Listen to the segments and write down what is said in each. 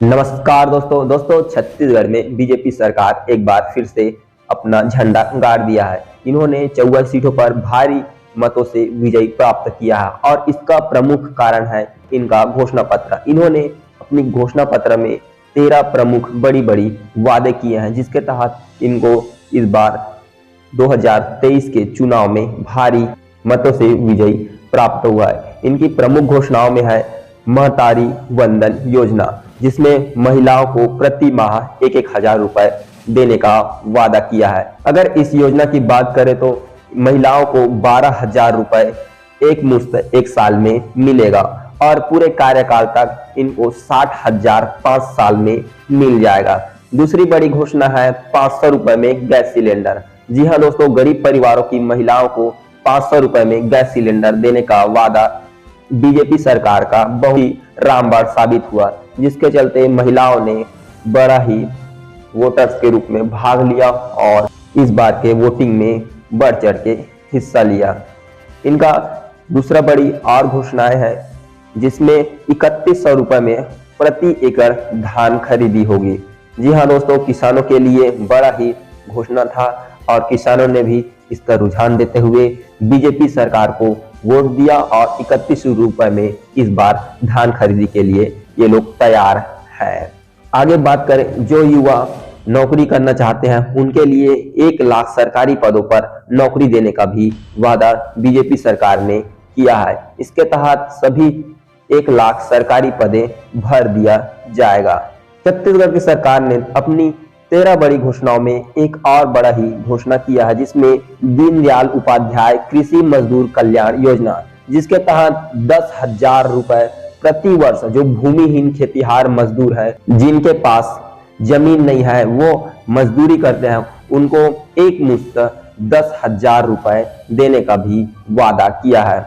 नमस्कार दोस्तों छत्तीसगढ़ में बीजेपी सरकार एक बार फिर से अपना झंडा गाड़ दिया है। इन्होंने 54 सीटों पर भारी मतों से विजय प्राप्त किया है और इसका प्रमुख कारण है इनका घोषणा पत्र। इन्होंने अपनी घोषणा पत्र में 13 प्रमुख बड़ी वादे किए हैं, जिसके तहत इनको इस बार 2023 के चुनाव में भारी मतों से विजय प्राप्त हुआ है। इनकी प्रमुख घोषणाओं में है महतारी वंदन योजना, जिसमें महिलाओं को प्रति माह एक हजार रुपए देने का वादा किया है। अगर इस योजना की बात करें तो महिलाओं को 12,000 रुपए एक मुश्त एक साल में मिलेगा और पूरे कार्यकाल तक इनको 60,000 5 साल में मिल जाएगा। दूसरी बड़ी घोषणा है 500 रुपए में गैस सिलेंडर। जी हाँ दोस्तों, गरीब परिवारों की महिलाओं को 500 रुपए में गैस सिलेंडर देने का वादा बीजेपी सरकार का बहुत ही रामबाण साबित हुआ, जिसके चलते महिलाओं ने बड़ा ही वोटर्स के रूप में भाग लिया और इस बार के वोटिंग में बढ़ चढ़ के हिस्सा लिया। इनका दूसरा बड़ी और घोषणाएं है, जिसमें 3100 रुपए में प्रति एकड़ धान खरीदी होगी। जी हाँ दोस्तों, किसानों के लिए बड़ा ही घोषणा था और किसानों ने भी इसका रुझान देते हुए बीजेपी सरकार को वोट दिया और 3100 रुपए में इस बार धान खरीदी के लिए ये लोग तैयार है। आगे बात करें, जो युवा नौकरी करना चाहते हैं उनके लिए 1 लाख सरकारी पदों पर नौकरी देने का भी वादा बीजेपी सरकार ने किया है। इसके तहत सभी 1 लाख सरकारी पदें भर दिया जाएगा। छत्तीसगढ़ की सरकार ने अपनी 13 बड़ी घोषणाओं में एक और बड़ा ही घोषणा किया है, जिसमें दीनदयाल उपाध्याय कृषि मजदूर कल्याण योजना, जिसके तहत 10,000 रुपए प्रति वर्ष जो भूमिहीन खेतीहार मजदूर है, जिनके पास जमीन नहीं है, वो मजदूरी करते हैं, उनको एक मुश्त 10,000 रुपए देने का भी वादा किया है।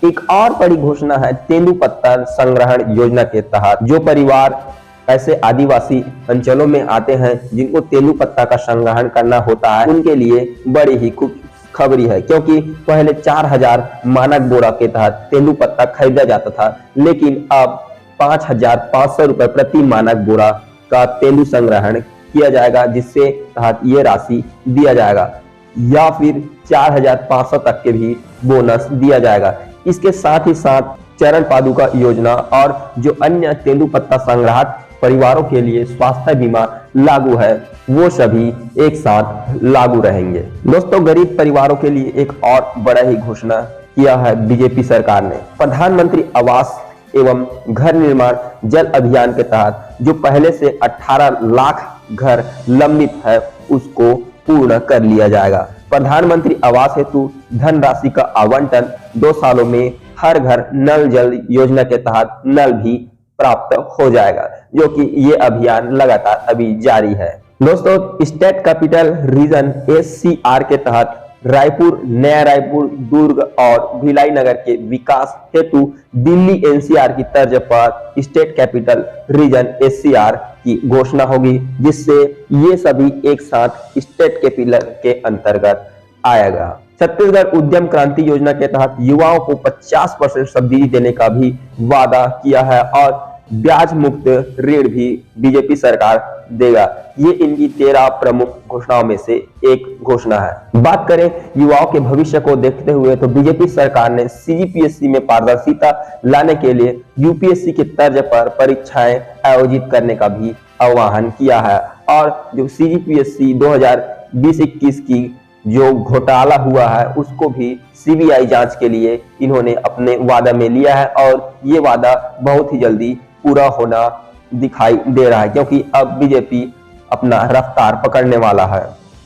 एक और बड़ी घोषणा है तेंदूपत्ता संग्रहण योजना के तहत जो परिवार ऐसे आदिवासी अंचलों में आते हैं जिनको तेंदूपत्ता का संग्रहण करना होता है, उनके लिए बड़ी ही खुशखबरी है, क्योंकि पहले 4,000 मानक बोरा के तहत तेंदूपत्ता खरीदा जाता था, लेकिन अब 5,500 रुपए प्रति मानक बोरा का तेंदू संग्रहण किया जाएगा, जिससे तहत ये राशि दिया जाएगा या फिर 4,500 तक के भी बोनस दिया जाएगा। इसके साथ ही साथ चरण पादुका योजना और जो अन्य तेंदूपत्ता संग्राहक परिवारों के लिए स्वास्थ्य बीमा लागू है, वो सभी एक साथ लागू रहेंगे। दोस्तों, गरीब परिवारों के लिए एक और बड़ा ही घोषणा किया है बीजेपी सरकार ने। प्रधानमंत्री आवास एवं घर निर्माण जल अभियान के तहत जो पहले से 18 लाख घर लंबित है, उसको पूर्ण कर लिया जाएगा। प्रधानमंत्री आवास हेतु धनराशि का आवंटन 2 सालों में हर घर नल जल योजना के तहत नल भी प्राप्त हो जाएगा, जो कि ये अभियान लगातार अभी जारी है। दोस्तों, स्टेट कैपिटल रीजन SCR के तहत रायपुर, नया रायपुर, दुर्ग और भिलाई नगर के विकास हेतु दिल्ली NCR की तर्ज पर स्टेट कैपिटल रीजन SCR की घोषणा होगी, जिससे ये सभी एक साथ स्टेट कैपिटल के अंतर्गत आएगा। छत्तीसगढ़ उद्यम क्रांति योजना के तहत युवाओं को 50% सब्सिडी देने का भी वादा किया है और ब्याज मुक्त ऋण भी बीजेपी सरकार देगा। ये इनकी 13 प्रमुख घोषणाओं में से एक घोषणा है। बात करें युवाओं के भविष्य को देखते हुए तो बीजेपी सरकार ने CGPSC में पारदर्शिता लाने के लिए UPSC के तर्ज पर परीक्षाएं आयोजित करने का भी आह्वान किया है और जो CGPSC 2020-21 की जो घोटाला हुआ है, उसको भी CBI जांच के लिए इन्होंने अपने वादा में लिया है और ये वादा बहुत ही जल्दी पूरा होना दिखाई दे रहा है, क्योंकि अब बीजेपी अपना रफ्तार पकड़ने वाला है।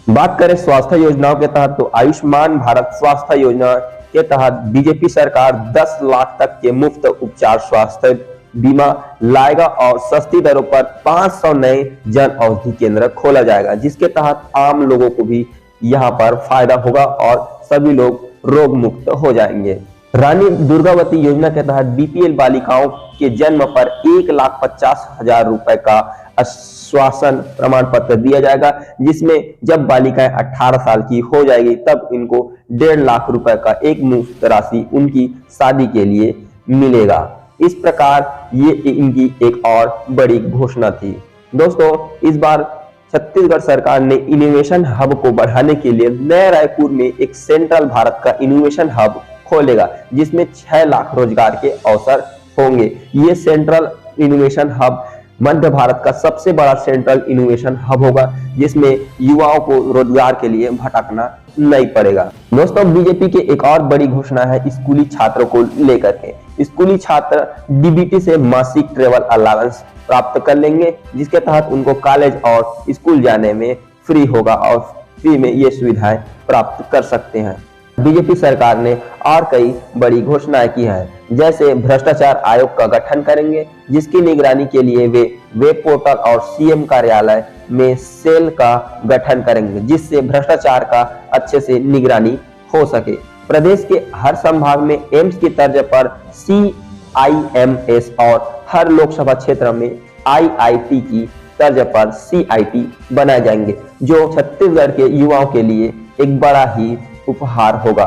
बात करें स्वास्थ्य योजनाओं के तहत तो आयुष्मान भारत स्वास्थ्य योजना के तहत बीजेपी सरकार 10 लाख तक के मुफ्त उपचार स्वास्थ्य बीमा लाएगा और सस्ती दरों पर 500 नए जन औषधि केंद्र खोला जाएगा, जिसके तहत आम लोगों को भी यहाँ पर फायदा होगा और सभी लोग रोग मुक्त हो जाएंगे। रानी दुर्गावती योजना के तहत BPL बालिकाओं के जन्म पर 1,50,000 रुपए का आश्वासन प्रमाण पत्र दिया जाएगा, जिसमें जब बालिकाएं 18 साल की हो जाएगी तब इनको 1.5 लाख रुपए का एक मुफ्त राशि उनकी शादी के लिए मिलेगा। इस प्रकार ये इनकी एक और बड़ी घोषणा थी। दोस्तों, इस बार छत्तीसगढ़ सरकार ने इनोवेशन हब को बढ़ाने के लिए नया रायपुर में एक सेंट्रल भारत का इनोवेशन हब खोलेगा, जिसमें 6 लाख रोजगार के अवसर होंगे। ये सेंट्रल इनोवेशन हब मध्य भारत का सबसे बड़ा सेंट्रल इनोवेशन हब होगा, जिसमें युवाओं को रोजगार के लिए भटकना नहीं पड़ेगा। दोस्तों, बीजेपी की एक और बड़ी घोषणा है स्कूली छात्रों को लेकर के। स्कूली छात्र डीबीटी से मासिक ट्रेवल अलाउंस प्राप्त कर लेंगे, जिसके तहत उनको कॉलेज और स्कूल जाने में फ्री होगा और फ्री में ये सुविधाएं प्राप्त कर सकते हैं। बीजेपी सरकार ने और कई बड़ी घोषणाएं की है, जैसे भ्रष्टाचार आयोग का गठन करेंगे, जिसकी निगरानी के लिए वे वेब पोर्टल और सीएम कार्यालय में सेल का गठन करेंगे, जिससे भ्रष्टाचार का अच्छे से निगरानी हो सके। प्रदेश के हर संभाग में एम्स की तर्ज पर CIMS और हर लोकसभा क्षेत्र में IIT की तर्ज पर CIT बनाए जाएंगे, जो छत्तीसगढ़ के युवाओं के लिए एक बड़ा ही उपहार होगा।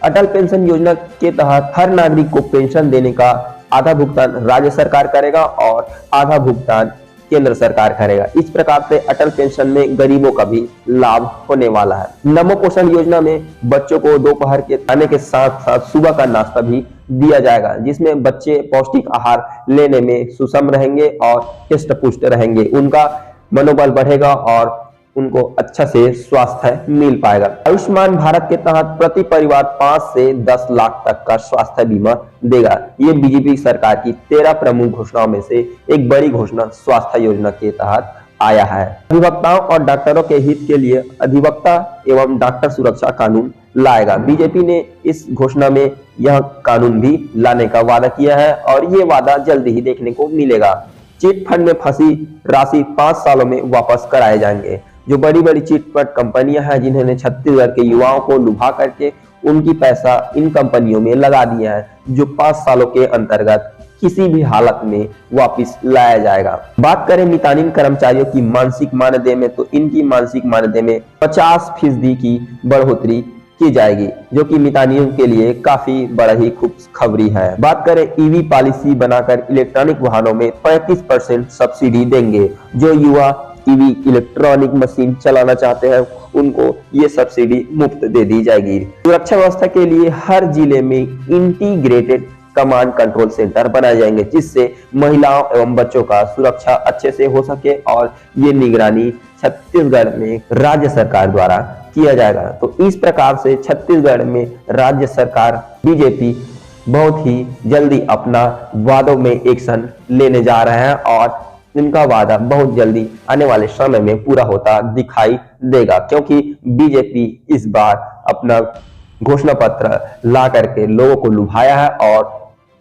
अटल पेंशन योजना के तहत हर नागरिक को पेंशन देने का आधा भुगतान राज्य सरकार करेगा और आधा भुगतान केंद्र सरकार करेगा। इस प्रकार से अटल पेंशन में गरीबों का भी लाभ होने वाला है। नमो पोषण योजना में बच्चों को दोपहर के खाने के साथ साथ सुबह का नाश्ता भी दिया जाएगा, जिसमें बच्चे पौष्टिक आहार लेने में सुसम रहेंगे और हृष्ट पुष्ट रहेंगे। उनका मनोबल बढ़ेगा और उनको अच्छा से स्वास्थ्य मिल पाएगा। आयुष्मान भारत के तहत प्रति परिवार 5 से 10 लाख तक का स्वास्थ्य बीमा देगा। ये बीजेपी सरकार की 13 प्रमुख घोषणाओं में से एक बड़ी घोषणा स्वास्थ्य योजना के तहत आया है। अधिवक्ताओं और डॉक्टरों के हित के लिए अधिवक्ता एवं डॉक्टर सुरक्षा कानून लाएगा। बीजेपी ने इस घोषणा में यह कानून भी लाने का वादा किया है और ये वादा जल्दी ही देखने को मिलेगा। चिट फंड में फंसी राशि 5 सालों में वापस कराए जाएंगे। जो बड़ी बड़ी चिटफंड कंपनियां हैं, जिन्होंने छत्तीसगढ़ के युवाओं को लुभा करके उनकी पैसा इन कंपनियों में लगा दिया है, जो 5 सालों के अंतर्गत किसी भी हालत में वापस लाया जाएगा। बात करें मितानिन कर्मचारियों की मानसिक मानदेय में, तो इनकी मानसिक मानदेय में 50% की बढ़ोतरी की जाएगी, जो कि मितानियों के लिए काफी बड़ा ही खुशखबरी है। बात करें ईवी पॉलिसी बनाकर इलेक्ट्रॉनिक वाहनों में 35% सब्सिडी देंगे। जो युवा ईवी इलेक्ट्रॉनिक मशीन चलाना चाहते हैं, उनको ये सब्सिडी मुफ्त दे दी जाएगी। सुरक्षा व्यवस्था के लिए हर जिले में इंटीग्रेटेड कमांड कंट्रोल सेंटर बनाए जाएंगे, जिससे महिलाओं एवं बच्चों का सुरक्षा अच्छे से हो सके और ये निगरानी छत्तीसगढ़ में राज्य सरकार द्वारा किया जाएगा। तो इस प्रकार से छत्तीसगढ़ में राज्य सरकार बीजेपी बहुत ही जल्दी अपना वादों में एक्शन लेने जा रहे हैं और इनका वादा बहुत जल्दी आने वाले समय में पूरा होता दिखाई देगा, क्योंकि बीजेपी इस बार अपना घोषणा पत्र ला करके लोगों को लुभाया है और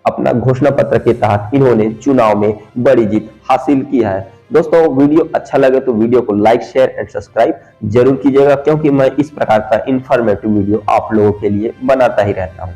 अपना घोषणा पत्र के तहत इन्होंने चुनाव में बड़ी जीत हासिल की है। दोस्तों, वीडियो अच्छा लगे तो वीडियो को लाइक, शेयर एंड सब्सक्राइब जरूर कीजिएगा, क्योंकि मैं इस प्रकार का इंफॉर्मेटिव वीडियो आप लोगों के लिए बनाता ही रहता हूं।